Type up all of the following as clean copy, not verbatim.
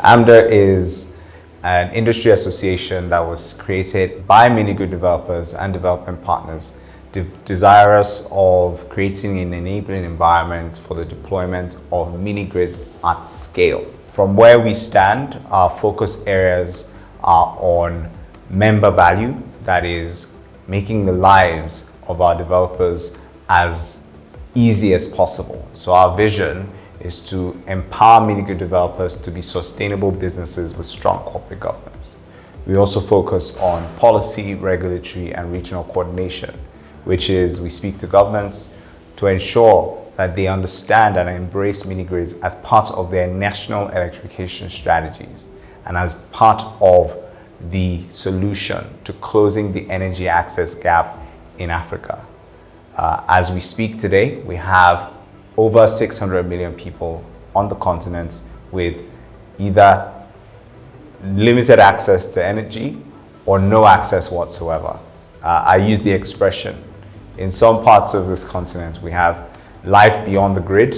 AMDA is an industry association that was created by mini-grid developers and development partners desirous of creating an enabling environment for the deployment of mini-grids at scale. From where we stand, our focus areas are on member value, that is, making the lives of our developers as easy as possible. So our vision is to empower mini-grid developers to be sustainable businesses with strong corporate governance. We also focus on policy, regulatory, and regional coordination, which is we speak to governments to ensure that they understand and embrace mini-grids as part of their national electrification strategies and as part of the solution to closing the energy access gap in Africa. As we speak today, we have over 600 million people on the continent with either limited access to energy or no access whatsoever. I use the expression, in some parts of this continent, we have life beyond the grid,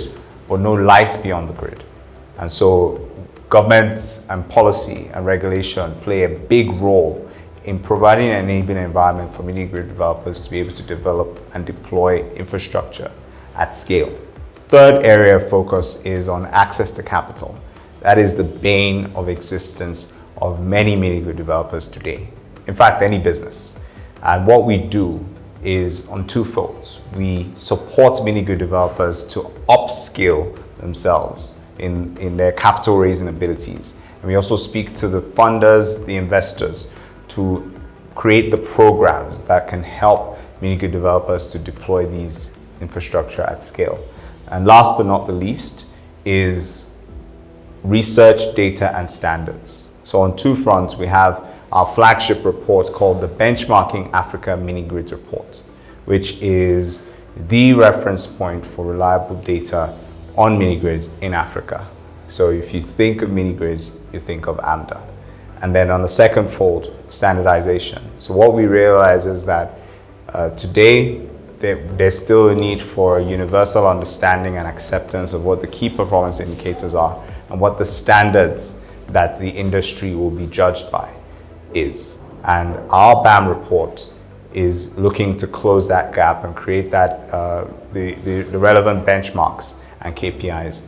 but no lights beyond the grid. And so governments and policy and regulation play a big role in providing an enabling environment for mini-grid developers to be able to develop and deploy infrastructure at scale. Third area of focus is on access to capital. That is the bane of existence of many mini-grid developers today. In fact, any business. And what we do is on two folds. We support mini-grid developers to upskill themselves in their capital raising abilities. And we also speak to the funders, the investors, to create the programs that can help mini-grid developers to deploy these infrastructure at scale. And last but not the least is research, data, and standards. So on two fronts, we have our flagship report called the Benchmarking Africa Mini-Grids Report, which is the reference point for reliable data on mini-grids in Africa. So if you think of mini-grids, you think of AMDA. And then on the second fold, standardization. So what we realize is that today, there's still a need for a universal understanding and acceptance of what the key performance indicators are and what the standards that the industry will be judged by is. And our BAM report is looking to close that gap and create that the relevant benchmarks and KPIs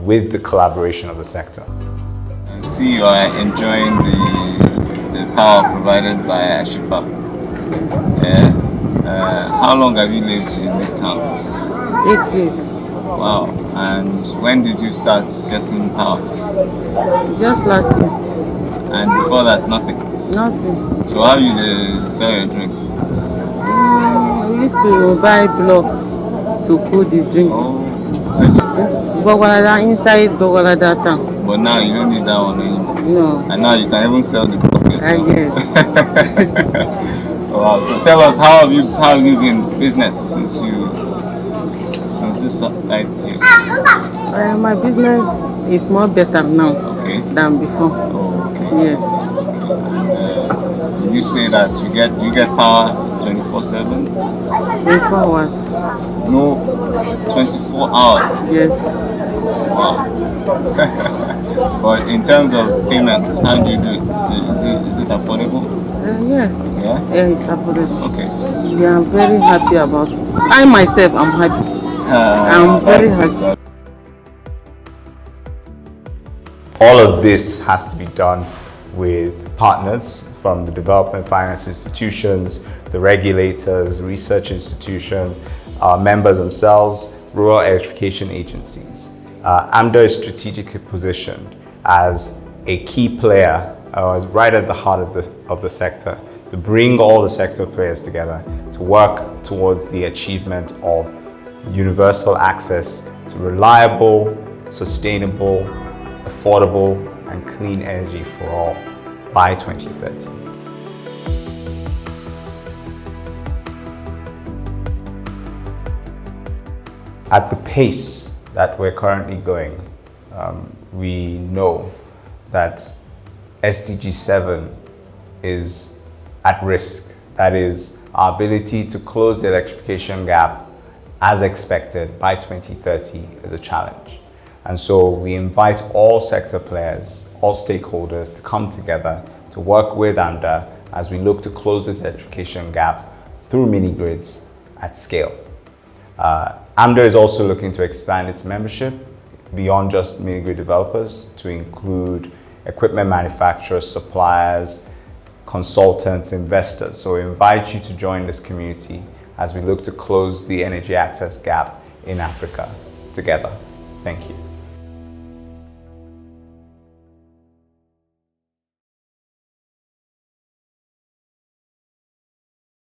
with the collaboration of the sector. I see you are enjoying the power provided by Ashipa. Yes. Yeah. How long have you lived in this town? 8 years. Wow. And when did you start getting power? Just last year. And before that, nothing? Nothing. So how you sell your drinks? We used to buy block to cool the drinks. Oh. Inside Bogolada town. But now you don't need that one anymore. No. And now you can even sell the block yourself. Yes. Wow. So tell us, how have you been in business since this light came? My business is more better now than before. Oh, okay. Yes. You say that you get power 24/7? 24 hours. No, 24 hours. Yes. Wow. But in terms of payments, how do you do it? Is it affordable? Yes. Yeah? Yeah, it's affordable. Okay. We are very happy about it. I myself am happy. I'm very happy. All of this has to be done with partners from the development finance institutions, the regulators, research institutions, our members themselves, rural electrification agencies. AMDA is strategically positioned as a key player, right at the heart of the sector, to bring all the sector players together to work towards the achievement of universal access to reliable, sustainable, affordable, and clean energy for all by 2030. At the pace that we're currently going, we know that SDG 7 is at risk. That is, our ability to close the electrification gap as expected by 2030 is a challenge. And so we invite all sector players, all stakeholders to come together to work with AMDA as we look to close this electrification gap through mini grids at scale. AMDA is also looking to expand its membership beyond just mini grid developers to include equipment manufacturers, suppliers, consultants, investors. So we invite you to join this community as we look to close the energy access gap in Africa together. Thank you.